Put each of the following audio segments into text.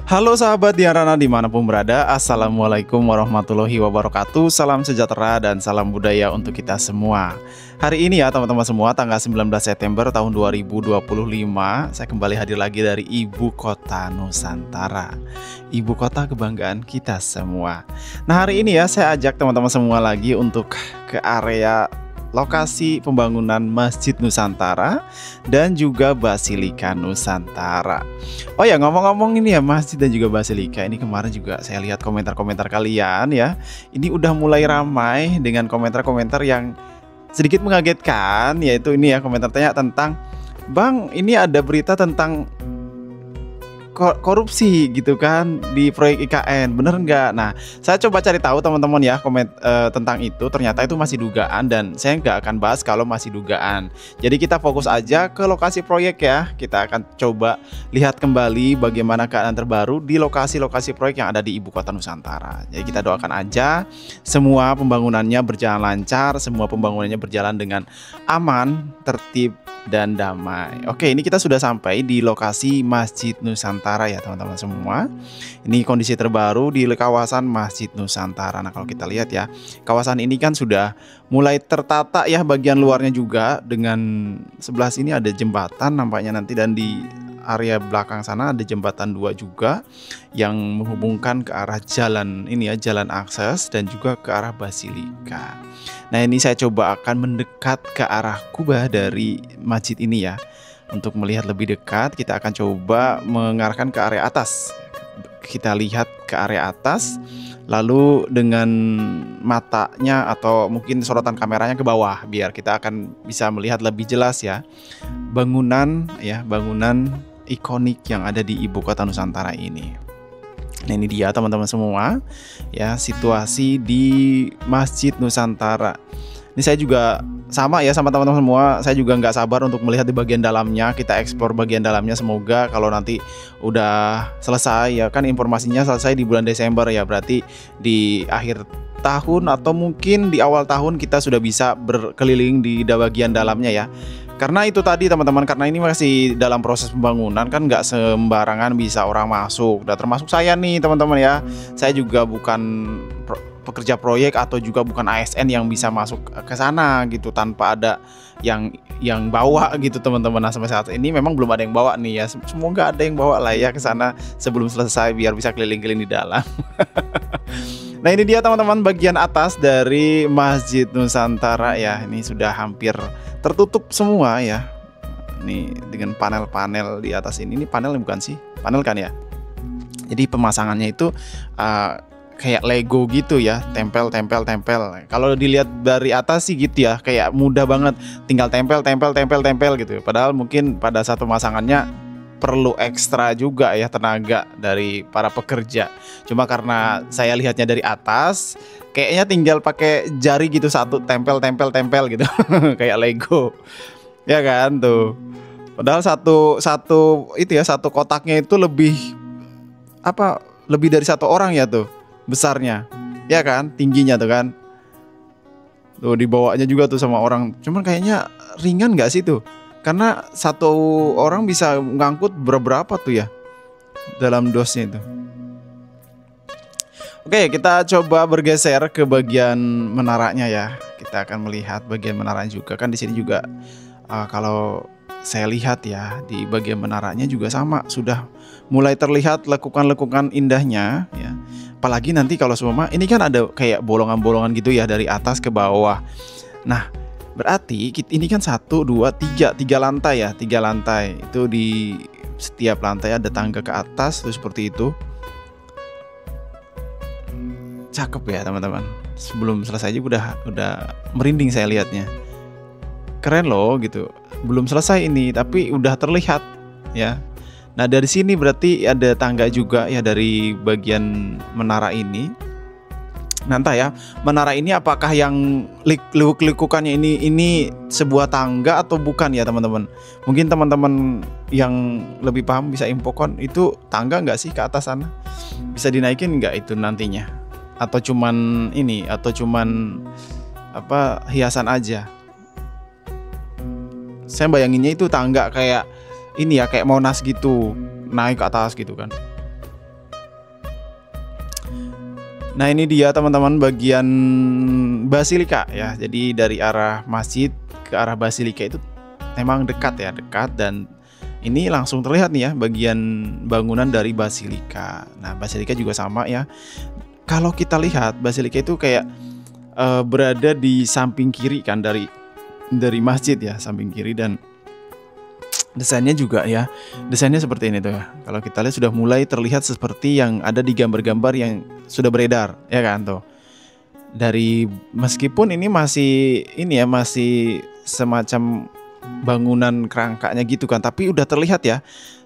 Halo sahabat Diarana dimanapun berada, Assalamualaikum warahmatullahi wabarakatuh. Salam sejahtera dan salam budaya untuk kita semua. Hari ini ya teman-teman semua, tanggal 19 September tahun 2025, saya kembali hadir lagi dari Ibu Kota Nusantara, Ibu Kota kebanggaan kita semua. Nah hari ini ya saya ajak teman-teman semua lagi untuk ke area lokasi pembangunan Masjid Nusantara dan juga Basilika Nusantara. Oh ya, ngomong-ngomong ini ya, masjid dan juga basilika ini, kemarin juga saya lihat komentar-komentar kalian ya. Ini udah mulai ramai dengan komentar-komentar yang sedikit mengagetkan, yaitu ini ya, komentar tanya tentang, "Bang, ini ada berita tentang korupsi gitu kan di proyek IKN, bener nggak?" Nah, saya coba cari tahu teman-teman ya tentang itu. Ternyata itu masih dugaan dan saya nggak akan bahas kalau masih dugaan. Jadi kita fokus aja ke lokasi proyek ya. Kita akan coba lihat kembali bagaimana keadaan terbaru di lokasi-lokasi proyek yang ada di Ibu Kota Nusantara. Jadi kita doakan aja semua pembangunannya berjalan lancar, semua pembangunannya berjalan dengan aman, tertib, dan damai. Oke, ini kita sudah sampai di lokasi Masjid Nusantara ya teman-teman semua. Ini kondisi terbaru di kawasan Masjid Nusantara. Nah kalau kita lihat ya, kawasan ini kan sudah mulai tertata ya bagian luarnya juga. Dengan sebelah sini ada jembatan nampaknya nanti, dan di area belakang sana ada jembatan 2 juga yang menghubungkan ke arah jalan ini ya, jalan akses dan juga ke arah Basilika. Nah ini saya coba akan mendekat ke arah kubah dari masjid ini ya. Untuk melihat lebih dekat, kita akan coba mengarahkan ke area atas. Kita lihat ke area atas, lalu dengan matanya atau mungkin sorotan kameranya ke bawah, biar kita akan bisa melihat lebih jelas ya bangunan ikonik yang ada di Ibu Kota Nusantara ini. Nah ini dia teman-teman semua ya, situasi di Masjid Nusantara. Ini saya juga sama ya sama teman-teman semua, saya juga nggak sabar untuk melihat di bagian dalamnya. Kita eksplor bagian dalamnya, semoga kalau nanti udah selesai ya, kan informasinya selesai di bulan Desember ya, berarti di akhir tahun atau mungkin di awal tahun kita sudah bisa berkeliling di bagian dalamnya ya. Karena itu tadi teman-teman, karena ini masih dalam proses pembangunan kan, nggak sembarangan bisa orang masuk. Dan termasuk saya nih teman-teman ya, saya juga bukan pekerja proyek atau juga bukan ASN yang bisa masuk ke sana gitu tanpa ada yang bawa gitu teman-teman. Nah sampai saat ini memang belum ada yang bawa nih ya, semoga ada yang bawa lah ya ke sana sebelum selesai biar bisa keliling-keliling di dalam. Nah ini dia teman-teman bagian atas dari Masjid Nusantara ya, ini sudah hampir tertutup semua ya. Ini dengan panel-panel di atas ini panel bukan sih? Panel kan ya. Jadi pemasangannya itu kayak Lego gitu ya, tempel. Kalau dilihat dari atas sih gitu ya, kayak mudah banget, tinggal tempel gitu. Padahal mungkin pada saat pemasangannya perlu ekstra juga ya tenaga dari para pekerja. Cuma karena saya lihatnya dari atas, kayaknya tinggal pakai jari gitu, satu tempel gitu. Kayak Lego. Ya kan tuh. Padahal satu kotaknya itu lebih dari satu orang ya tuh besarnya. Ya kan, tingginya tuh kan. Tuh dibawanya juga tuh sama orang. Cuman kayaknya ringan nggak sih tuh? Karena satu orang bisa ngangkut berapa tuh ya dalam dosnya itu. Oke, kita coba bergeser ke bagian menaranya ya. Kita akan melihat bagian menaranya juga kan, di sini juga kalau saya lihat ya di bagian menaranya juga sama, sudah mulai terlihat lekukan-lekukan indahnya ya. Apalagi nanti kalau semua ini kan ada kayak bolongan-bolongan gitu ya dari atas ke bawah. Nah berarti ini kan 1, 2, 3 lantai ya, 3 lantai. Itu di setiap lantai ada tangga ke atas tuh seperti itu. Cakep ya teman-teman. Sebelum selesai aja udah merinding saya lihatnya. Keren loh gitu. Belum selesai ini tapi udah terlihat ya. Nah dari sini berarti ada tangga juga ya dari bagian menara ini. Nanti ya, menara ini apakah yang lekukannya ini sebuah tangga atau bukan ya teman-teman? Mungkin teman-teman yang lebih paham bisa infokan, itu tangga nggak sih ke atas sana? Bisa dinaikin nggak itu nantinya? Atau cuman hiasan aja? Saya bayanginnya itu tangga kayak ini ya, kayak Monas gitu, naik ke atas gitu kan. Nah ini dia teman-teman bagian Basilika ya. Jadi dari arah masjid ke arah Basilika itu memang dekat ya, dekat, dan ini langsung terlihat nih ya bagian bangunan dari Basilika. Nah Basilika juga sama ya. Kalau kita lihat Basilika itu kayak berada di samping kiri kan dari masjid ya, samping kiri, dan desainnya juga ya, desainnya seperti ini tuh ya. Kalau kita lihat sudah mulai terlihat seperti yang ada di gambar-gambar yang sudah beredar ya kan tuh. Dari meskipun ini masih masih semacam bangunan kerangkanya gitu kan, tapi udah terlihat ya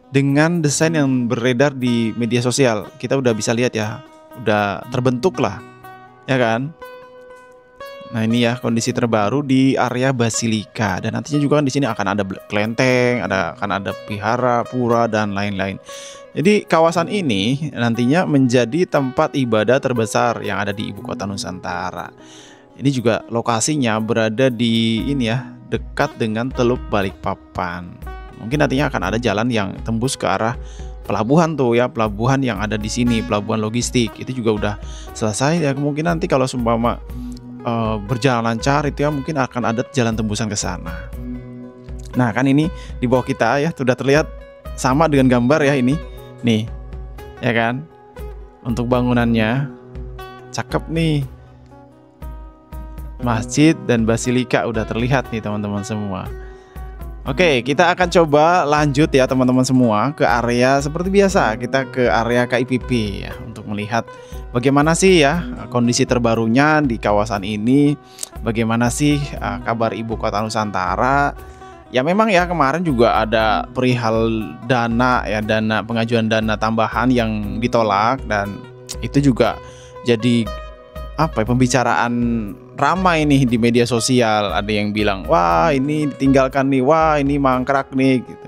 dengan desain yang beredar di media sosial. Kita udah bisa lihat ya, udah terbentuk lah ya kan. Nah ini ya kondisi terbaru di area Basilika, dan nantinya juga kan di sini akan ada kelenteng, akan ada vihara, pura, dan lain-lain. Jadi kawasan ini nantinya menjadi tempat ibadah terbesar yang ada di ibu kota Nusantara. Ini juga lokasinya berada di dekat dengan Teluk Balikpapan. Mungkin nantinya akan ada jalan yang tembus ke arah pelabuhan tuh ya, pelabuhan yang ada di sini, pelabuhan logistik. Itu juga udah selesai ya, kemungkinan nanti kalau seumpama berjalan lancar itu ya mungkin akan ada jalan tembusan ke sana. Nah kan ini di bawah kita ya sudah terlihat sama dengan gambar ya ini nih ya kan, untuk bangunannya cakep nih, masjid dan Basilika udah terlihat nih teman-teman semua. Oke, kita akan coba lanjut ya teman-teman semua ke area seperti biasa, kita ke area KIPP ya untuk melihat bagaimana sih ya kondisi terbarunya di kawasan ini, bagaimana sih kabar ibu kota Nusantara. Ya memang ya kemarin juga ada perihal dana ya, pengajuan dana tambahan yang ditolak, dan itu juga jadi pembicaraan ramai nih di media sosial. Ada yang bilang wah ini ditinggalkan nih, wah ini mangkrak nih gitu.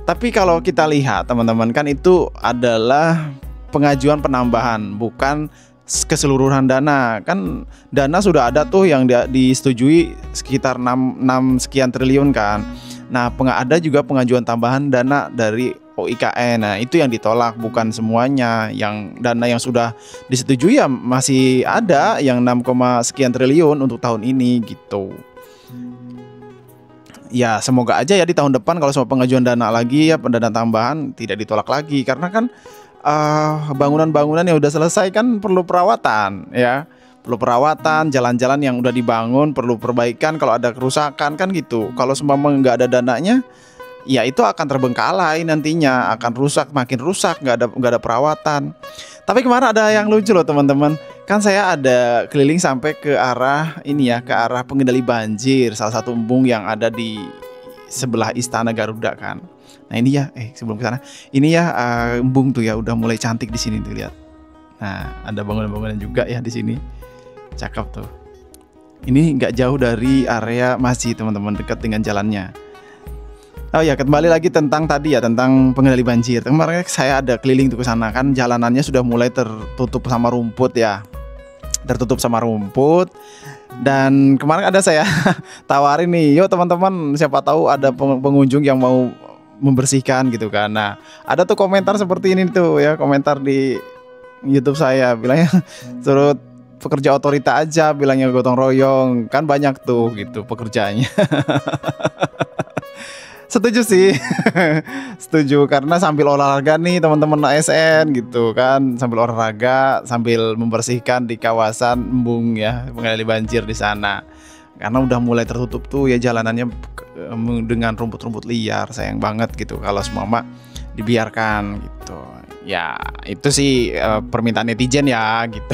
Tapi kalau kita lihat teman-teman, kan itu adalah pengajuan penambahan, bukan keseluruhan dana. Kan dana sudah ada tuh yang disetujui sekitar 6 sekian triliun kan. Nah ada juga pengajuan tambahan dana dari OIKN. Nah itu yang ditolak, bukan semuanya. Yang dana yang sudah disetujui ya masih ada yang 6, sekian triliun untuk tahun ini gitu. Ya semoga aja ya di tahun depan kalau semua pengajuan dana lagi ya, pendana tambahan tidak ditolak lagi, karena kan bangunan-bangunan yang udah selesai kan perlu perawatan ya, perlu perawatan. Jalan-jalan yang udah dibangun perlu perbaikan kalau ada kerusakan kan gitu. Kalau seumpama nggak ada dananya ya itu akan terbengkalai, nantinya akan rusak, makin rusak, nggak ada perawatan. Tapi kemarin ada yang lucu loh teman-teman, kan saya ada keliling sampai ke arah ke arah pengendali banjir, salah satu embung yang ada di sebelah Istana Garuda kan. Nah ini ya sebelum ke sana ini ya embung tuh ya udah mulai cantik di sini tuh, lihat. Nah ada bangunan-bangunan juga ya di sini, cakep tuh. Ini nggak jauh dari area masjid teman-teman, dekat dengan jalannya. Oh ya, kembali lagi tentang tadi ya, tentang pengendali banjir. Kemarin saya ada keliling tuh ke sana kan, jalanannya sudah mulai tertutup sama rumput ya. Tertutup sama rumput. Dan kemarin ada saya tawarin nih, yuk teman-teman, siapa tahu ada pengunjung yang mau membersihkan gitu kan. Nah, ada tuh komentar seperti ini tuh ya, komentar di YouTube saya bilangnya suruh pekerja otorita aja, bilangnya gotong royong, kan banyak tuh gitu pekerjaannya. Setuju sih. Setuju, karena sambil olahraga nih teman-teman ASN gitu kan, sambil olahraga sambil membersihkan di kawasan embung ya, pengendali banjir di sana. Karena udah mulai tertutup tuh ya jalanannya dengan rumput-rumput liar, sayang banget gitu kalau semua dibiarkan gitu. Ya itu sih permintaan netizen ya gitu.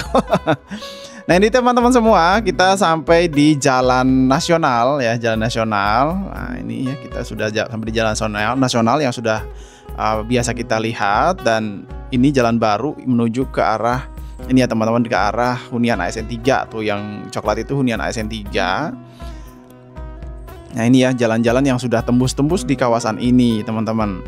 Nah ini teman-teman semua, kita sampai di Jalan Nasional ya, Jalan Nasional. Nah ini ya kita sudah sampai di Jalan Nasional yang sudah biasa kita lihat, dan ini jalan baru menuju ke arah ini ya teman-teman, ke arah hunian ASN 3 tuh, yang coklat itu hunian ASN 3. Nah ini ya jalan-jalan yang sudah tembus-tembus di kawasan ini teman-teman.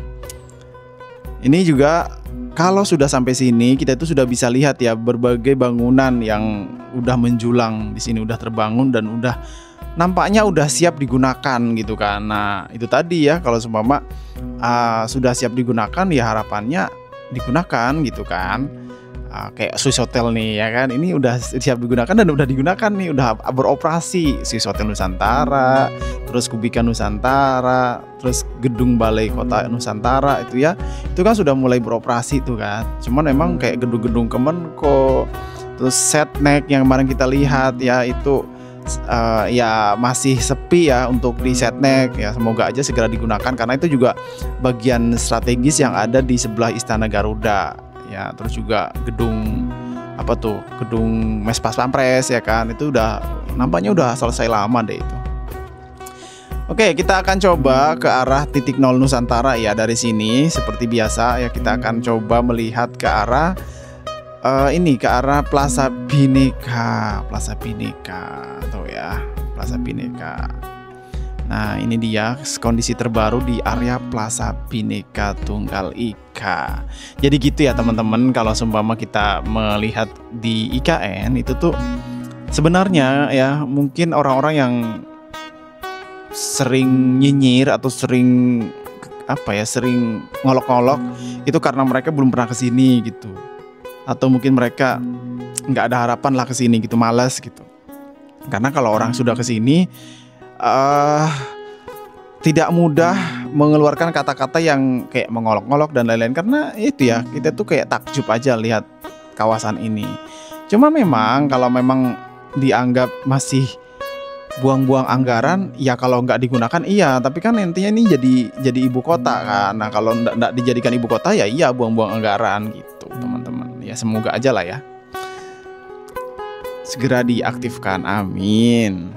Ini juga kalau sudah sampai sini kita itu sudah bisa lihat ya berbagai bangunan yang udah menjulang di sini, udah terbangun dan udah nampaknya udah siap digunakan gitu kan. Nah itu tadi ya, kalau seumpama sudah siap digunakan ya harapannya digunakan gitu kan. kayak Swiss Hotel nih ya kan, ini udah siap digunakan dan udah digunakan nih, udah beroperasi. Swiss Hotel Nusantara, terus Kubika Nusantara, terus gedung Balai Kota Nusantara itu ya, itu kan sudah mulai beroperasi tuh kan. Cuman memang kayak gedung-gedung Kemenko, terus Setnek yang kemarin kita lihat ya itu ya masih sepi ya untuk di Setnek ya, semoga aja segera digunakan karena itu juga bagian strategis yang ada di sebelah Istana Garuda ya. Terus juga gedung apa tuh, gedung Mes Pas Pampres ya kan, itu udah nampaknya udah selesai lama deh itu. Oke, kita akan coba ke arah titik nol Nusantara ya. Dari sini seperti biasa ya, kita akan coba melihat ke arah ini, ke arah Plaza Bhinneka tuh ya, Plaza Bhinneka. Nah, ini dia kondisi terbaru di area Plaza Bhinneka Tunggal Ika. Jadi gitu ya teman-teman, kalau seumpama kita melihat di IKN itu tuh sebenarnya ya, mungkin orang-orang yang sering nyinyir atau sering sering ngolok-ngolok itu karena mereka belum pernah kesini gitu, atau mungkin mereka nggak ada harapan lah kesini gitu, malas gitu. Karena kalau orang sudah kesini tidak mudah mengeluarkan kata-kata yang kayak mengolok-ngolok dan lain-lain, karena itu ya, kita tuh kayak takjub aja lihat kawasan ini. Cuma memang kalau memang dianggap masih buang-buang anggaran ya, kalau nggak digunakan iya, tapi kan intinya ini jadi ibu kota kan. Nah, kalau nggak dijadikan ibu kota ya iya buang-buang anggaran gitu teman-teman. Ya semoga aja lah ya segera diaktifkan, amin.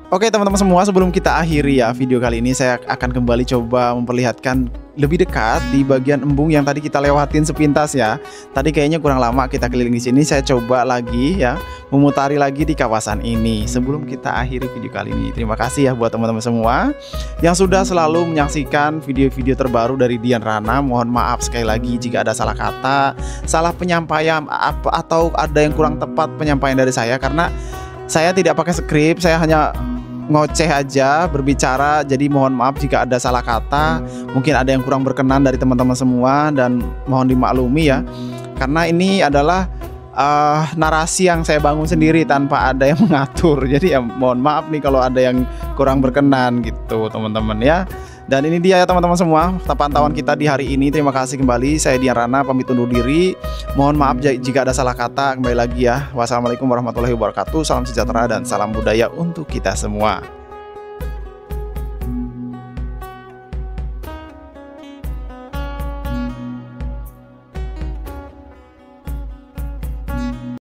Oke teman-teman semua, sebelum kita akhiri ya video kali ini, saya akan kembali coba memperlihatkan lebih dekat di bagian embung yang tadi kita lewatin sepintas ya. Tadi kayaknya kurang lama kita keliling di sini, saya coba lagi ya memutari lagi di kawasan ini sebelum kita akhiri video kali ini. Terima kasih ya buat teman-teman semua yang sudah selalu menyaksikan video-video terbaru dari Dian Rana. Mohon maaf sekali lagi jika ada salah kata, salah penyampaian atau ada yang kurang tepat penyampaian dari saya, karena saya tidak pakai skrip, saya hanya ngoceh aja berbicara. Jadi mohon maaf jika ada salah kata, mungkin ada yang kurang berkenan dari teman-teman semua, dan mohon dimaklumi ya, karena ini adalah narasi yang saya bangun sendiri tanpa ada yang mengatur. Jadi ya mohon maaf nih kalau ada yang kurang berkenan gitu teman-teman ya. Dan ini dia ya teman-teman semua, pantauan kita di hari ini. Terima kasih kembali, saya Dian Rana pamit undur diri. Mohon maaf jika ada salah kata. Kembali lagi ya, wassalamualaikum warahmatullahi wabarakatuh. Salam sejahtera dan salam budaya untuk kita semua.